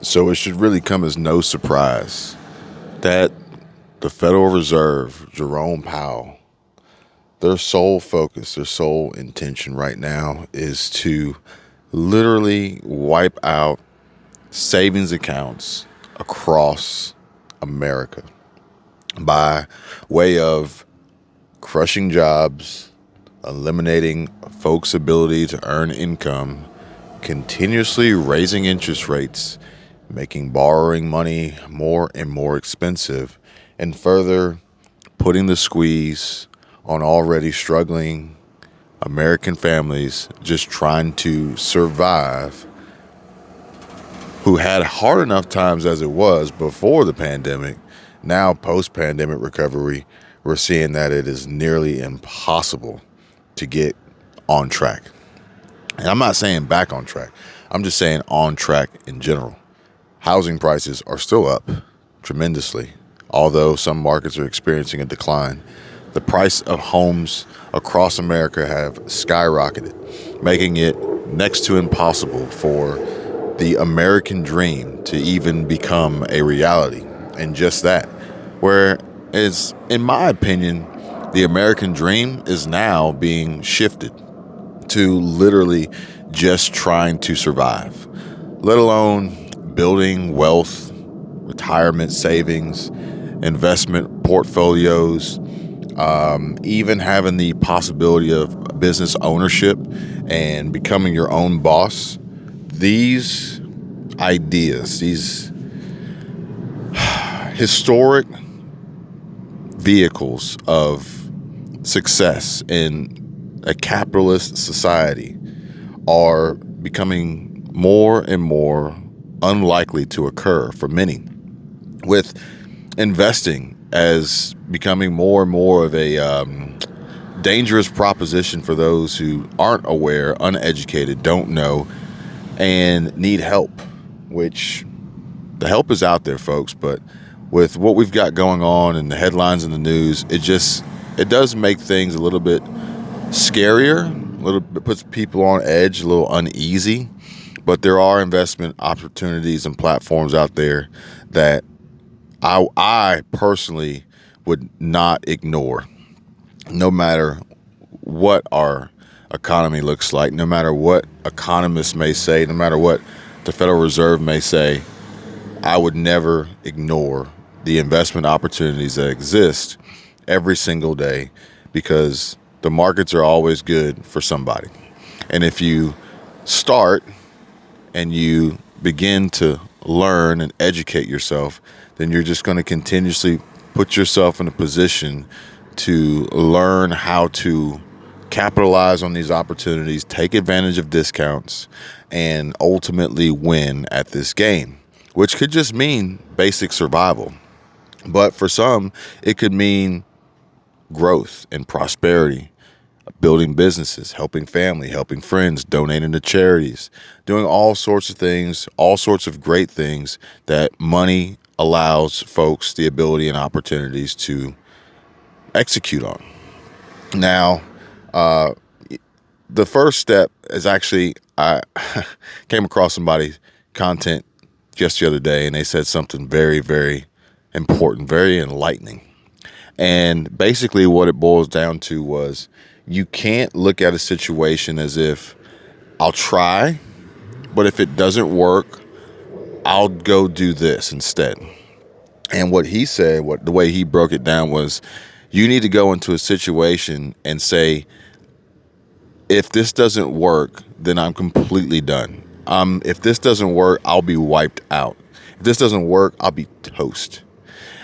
So it should really come as no surprise that the Federal Reserve, Jerome Powell, their sole focus, their sole intention right now is to literally wipe out savings accounts across America by way of crushing jobs, eliminating folks' ability to earn income, continuously raising interest rates, making borrowing money more and more expensive, and further putting the squeeze on already struggling American families just trying to survive, who had hard enough times as it was before the pandemic. Now, post pandemic recovery, we're seeing that it is nearly impossible to get on track. And I'm not saying back on track, I'm just saying on track in general. Housing prices are still up tremendously, although some markets are experiencing a decline. The price of homes across America have skyrocketed, making it next to impossible for the American dream to even become a reality. And just that, whereas, in my opinion, the American dream is now being shifted to literally just trying to survive, let alone building wealth, retirement savings, investment portfolios, even having the possibility of business ownership and becoming your own boss. These ideas, these historic vehicles of success in a capitalist society are becoming more and more unlikely to occur for many, with investing as becoming more and more of a dangerous proposition for those who aren't aware, uneducated, don't know, and need help, which the help is out there, folks. But with what we've got going on and the headlines in the news, it does make things a little bit scarier, a little bit puts people on edge, a little uneasy. But there are investment opportunities and platforms out there that I personally would not ignore, no matter what our economy looks like, no matter what economists may say, no matter what the Federal Reserve may say. I would never ignore the investment opportunities that exist every single day, because the markets are always good for somebody. And if you start and you begin to learn and educate yourself, then you're just going to continuously put yourself in a position to learn how to capitalize on these opportunities, take advantage of discounts, and ultimately win at this game, which could just mean basic survival. But for some, it could mean growth and prosperity, building businesses, helping family, helping friends, donating to charities, doing all sorts of things, all sorts of great things that money allows folks the ability and opportunities to execute on. Now, the first step is actually, I came across somebody's content just the other day, and they said something very, very important, very enlightening. And basically, what it boils down to was, you can't look at a situation as if I'll try, but if it doesn't work, I'll go do this instead. And what he said, the way he broke it down was, you need to go into a situation and say, if this doesn't work, then I'm completely done. If this doesn't work, I'll be wiped out. If this doesn't work, I'll be toast.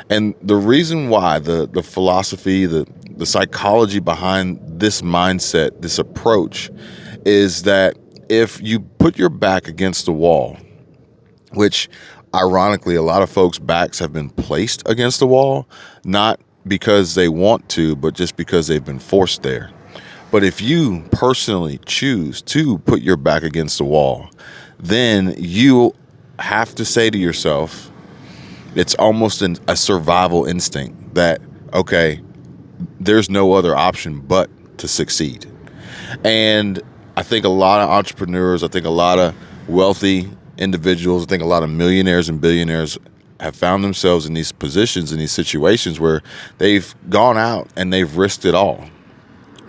And the reason why, the philosophy, the psychology behind this mindset, this approach, is that if you put your back against the wall, which ironically, a lot of folks' backs have been placed against the wall, not because they want to, but just because they've been forced there. But if you personally choose to put your back against the wall, then you have to say to yourself, it's almost a survival instinct that, okay, there's no other option but to succeed. And I think a lot of entrepreneurs, I think a lot of wealthy individuals, I think a lot of millionaires and billionaires have found themselves in these positions, in these situations where they've gone out and they've risked it all,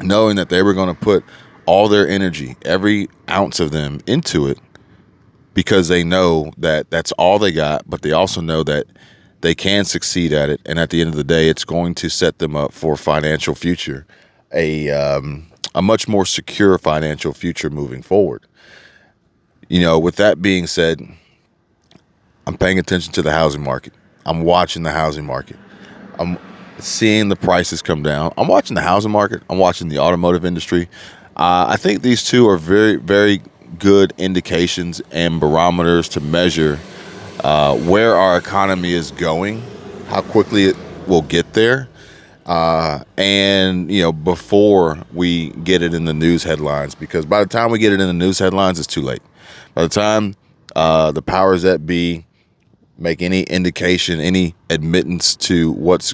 knowing that they were going to put all their energy, every ounce of them, into it because they know that that's all they got, but they also know that they can succeed at it. And at the end of the day, it's going to set them up for a financial future, a much more secure financial future moving forward. With that being said, I'm paying attention to the housing market. I'm watching the housing market. I'm seeing the prices come down. I'm watching the housing market. I'm watching the automotive industry. I think these two are very, very good indications and barometers to measure where our economy is going, how quickly it will get there, and before we get it in the news headlines. Because by the time we get it in the news headlines, it's too late. By the time the powers that be make any indication, any admittance to what's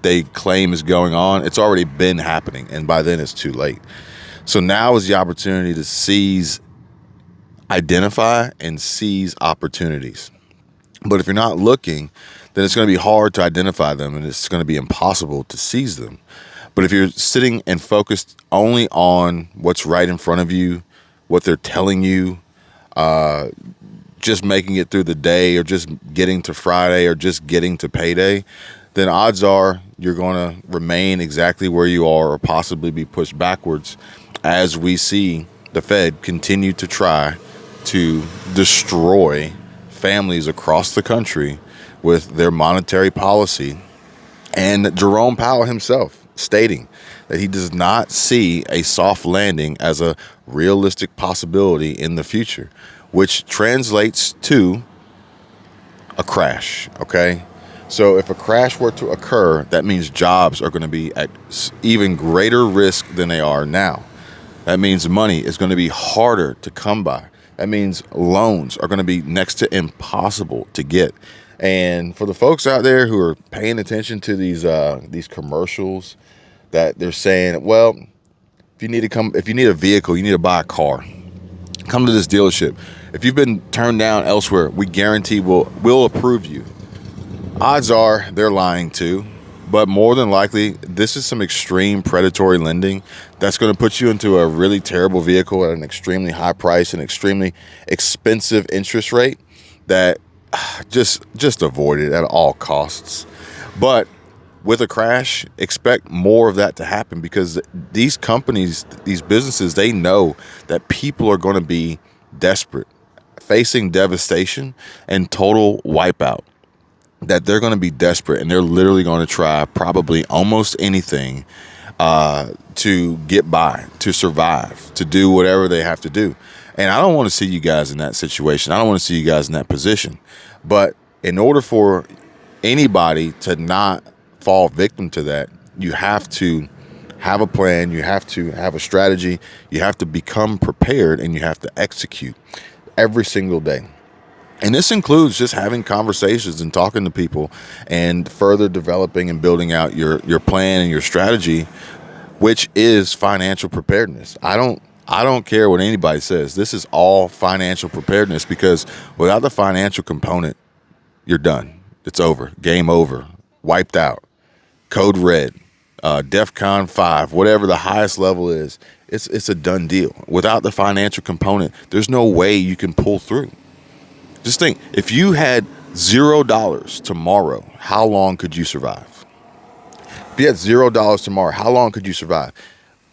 they claim is going on, it's already been happening, and by then it's too late. So now is the opportunity to identify and seize opportunities. But if you're not looking, then it's going to be hard to identify them, and it's going to be impossible to seize them. But if you're sitting and focused only on what's right in front of you, what they're telling you, just making it through the day, or just getting to Friday, or just getting to payday, then odds are you're going to remain exactly where you are, or possibly be pushed backwards as we see the Fed continue to try to destroy families across the country with their monetary policy. And Jerome Powell himself stating that he does not see a soft landing as a realistic possibility in the future, which translates to a crash, okay? So if a crash were to occur, that means jobs are going to be at even greater risk than they are now. That means money is going to be harder to come by. That means loans are going to be next to impossible to get. And for the folks out there who are paying attention to these commercials that they're saying, well, if you need a vehicle, you need to buy a car, come to this dealership. If you've been turned down elsewhere, we guarantee we'll approve you. Odds are they're lying too, but more than likely, this is some extreme predatory lending that's going to put you into a really terrible vehicle at an extremely high price and extremely expensive interest rate that just avoid it at all costs. But with a crash, expect more of that to happen, because these companies, these businesses, they know that people are going to be desperate, facing devastation and total wipeout, that they're going to be desperate, and they're literally going to try probably almost anything to get by, to survive, to do whatever they have to do. And I don't want to see you guys in that situation. I don't want to see you guys in that position. But in order for anybody to not fall victim to that, you have to have a plan, you have to have a strategy, you have to become prepared, and you have to execute every single day. And this includes just having conversations and talking to people and further developing and building out your plan and your strategy, which is financial preparedness. I don't care what anybody says. This is all financial preparedness, because without the financial component, you're done. It's over. Game over. Wiped out. Code red. DEFCON 5, whatever the highest level is, it's a done deal. Without the financial component, there's no way you can pull through. Just think, if you had $0 tomorrow, how long could you survive? If you had $0 tomorrow, how long could you survive?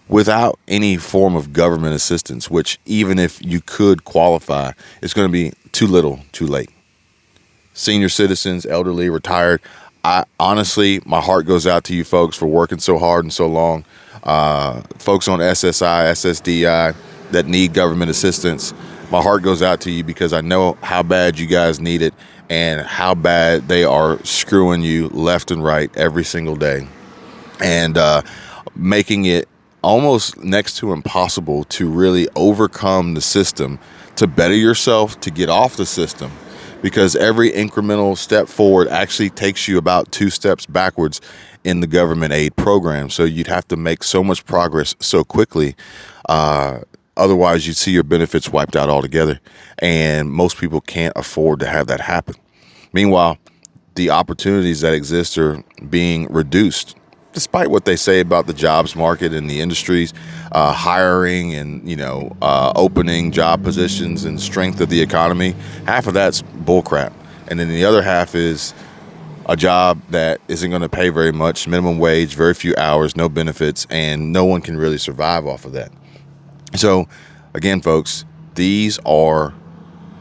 Without any form of government assistance, which even if you could qualify, it's going to be too little, too late. Senior citizens, elderly, retired, honestly, my heart goes out to you folks for working so hard and so long. Folks on SSI, SSDI that need government assistance, my heart goes out to you, because I know how bad you guys need it and how bad they are screwing you left and right every single day, and making it almost next to impossible to really overcome the system, to better yourself, to get off the system, because every incremental step forward actually takes you about 2 steps backwards in the government aid program. So you'd have to make so much progress so quickly Otherwise, you'd see your benefits wiped out altogether. And most people can't afford to have that happen. Meanwhile, the opportunities that exist are being reduced, despite what they say about the jobs market and the industries, hiring and opening job positions and strength of the economy. Half of that's bullcrap, and then the other half is a job that isn't going to pay very much, minimum wage, very few hours, no benefits, and no one can really survive off of that. So, again, folks, these are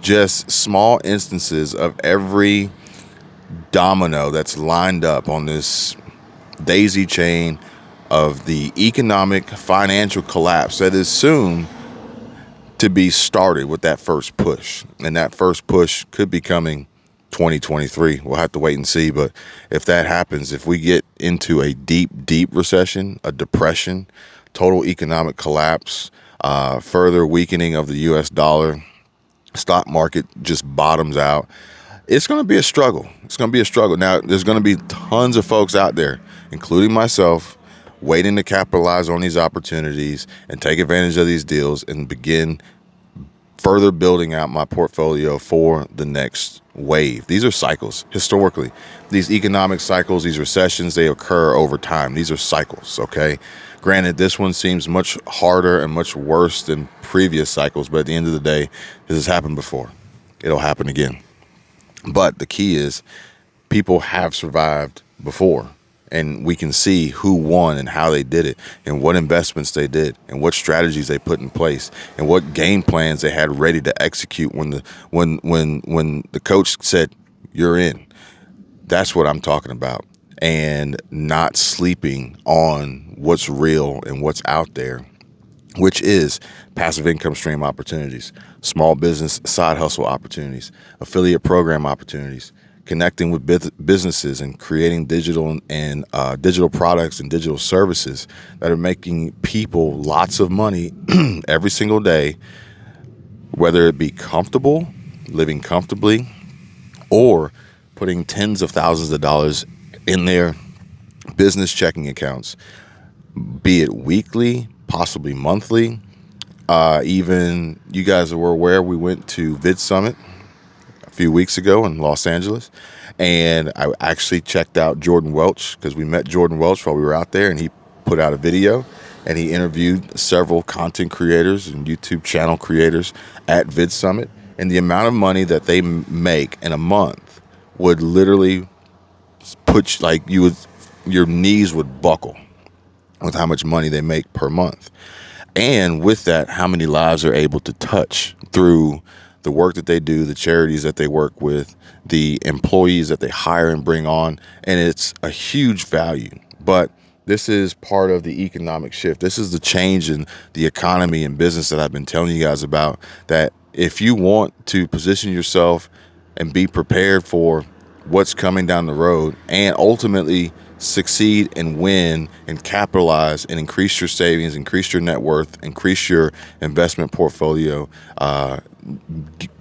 just small instances of every domino that's lined up on this daisy chain of the economic financial collapse that is soon to be started with that first push. And that first push could be coming 2023. We'll have to wait and see. But if that happens, if we get into a deep recession, a depression, total economic collapse, further weakening of the US dollar, stock market just bottoms out, it's going to be a struggle. It's going to be a struggle. Now, there's going to be tons of folks out there, including myself, waiting to capitalize on these opportunities and take advantage of these deals and begin further building out my portfolio for the next wave. These are cycles. Historically, these economic cycles, these recessions, they occur over time. These are cycles, okay? Granted, this one seems much harder and much worse than previous cycles, but at the end of the day, this has happened before. It'll happen again. But the key is people have survived before, and we can see who won and how they did it and what investments they did and what strategies they put in place and what game plans they had ready to execute when the coach said, "You're in." That's what I'm talking about, and not sleeping on what's real and what's out there, which is passive income stream opportunities, small business side hustle opportunities, affiliate program opportunities, connecting with businesses and creating digital and digital products and digital services that are making people lots of money every single day, whether it be comfortable, living comfortably, or putting tens of thousands of dollars in their business checking accounts, be it weekly, possibly monthly. Even you guys were aware we went to Vid Summit a few weeks ago in Los Angeles, and I actually checked out Jordan Welch because we met Jordan Welch while we were out there, and he put out a video and he interviewed several content creators and YouTube channel creators at Vid Summit, and the amount of money that they make in a month would literally put your knees would buckle with how much money they make per month. And with that, how many lives they're able to touch through the work that they do, the charities that they work with, the employees that they hire and bring on. And it's a huge value. But this is part of the economic shift. This is the change in the economy and business that I've been telling you guys about, that if you want to position yourself and be prepared for what's coming down the road and ultimately succeed and win and capitalize and increase your savings, increase your net worth, increase your investment portfolio,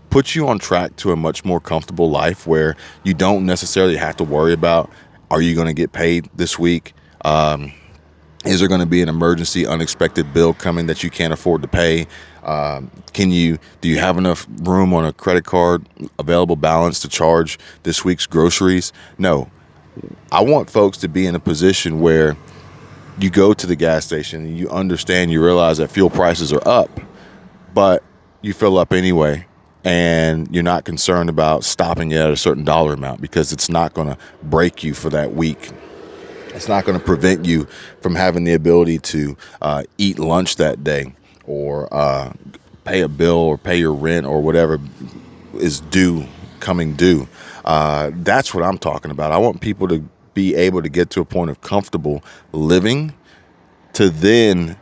put you on track to a much more comfortable life where you don't necessarily have to worry about, are you going to get paid this week? Is there going to be an emergency, unexpected bill coming that you can't afford to pay? Do you have enough room on a credit card, available balance to charge this week's groceries? No. I want folks to be in a position where you go to the gas station and you understand, you realize that fuel prices are up, but you fill up anyway, and you're not concerned about stopping at a certain dollar amount because it's not going to break you for that week. It's not going to prevent you from having the ability to eat lunch that day, or pay a bill, or pay your rent, or whatever is coming due. That's what I'm talking about. I want people to be able to get to a point of comfortable living, to then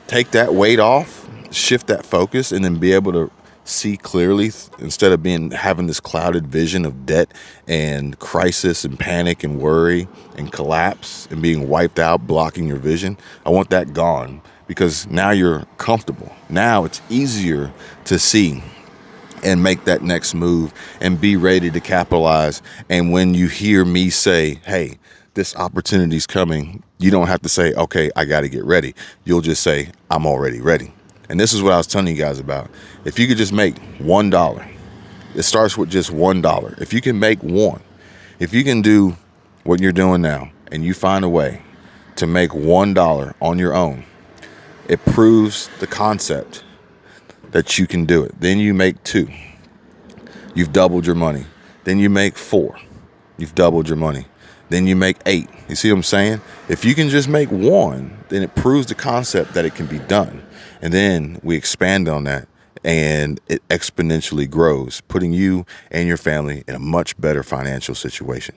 take that weight off, shift that focus, and then be able to see clearly instead of having this clouded vision of debt and crisis and panic and worry and collapse and being wiped out, blocking your vision. I want that gone, because now you're comfortable. Now it's easier to see and make that next move and be ready to capitalize. And when you hear me say, hey, this opportunity's coming, you don't have to say, okay, I got to get ready. You'll just say, I'm already ready. And this is what I was telling you guys about. If you could just make $1, it starts with just $1. If you can make one, if you can do what you're doing now and you find a way to make $1 on your own, it proves the concept that you can do it. Then you make 2. You've doubled your money. Then you make 4. You've doubled your money. Then you make 8. You see what I'm saying? If you can just make 1, then it proves the concept that it can be done. And then we expand on that and it exponentially grows, putting you and your family in a much better financial situation.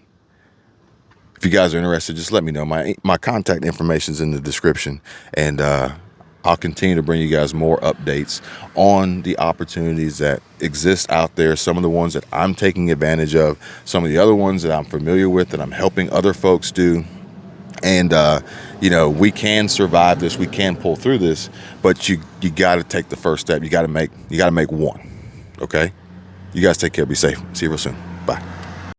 If you guys are interested, just let me know. My contact information is in the description, and I'll continue to bring you guys more updates on the opportunities that exist out there, some of the ones that I'm taking advantage of, some of the other ones that I'm familiar with that I'm helping other folks do. And, we can survive this. We can pull through this, but you got to take the first step. You got to make 1. Okay. You guys take care. Be safe. See you real soon. Bye.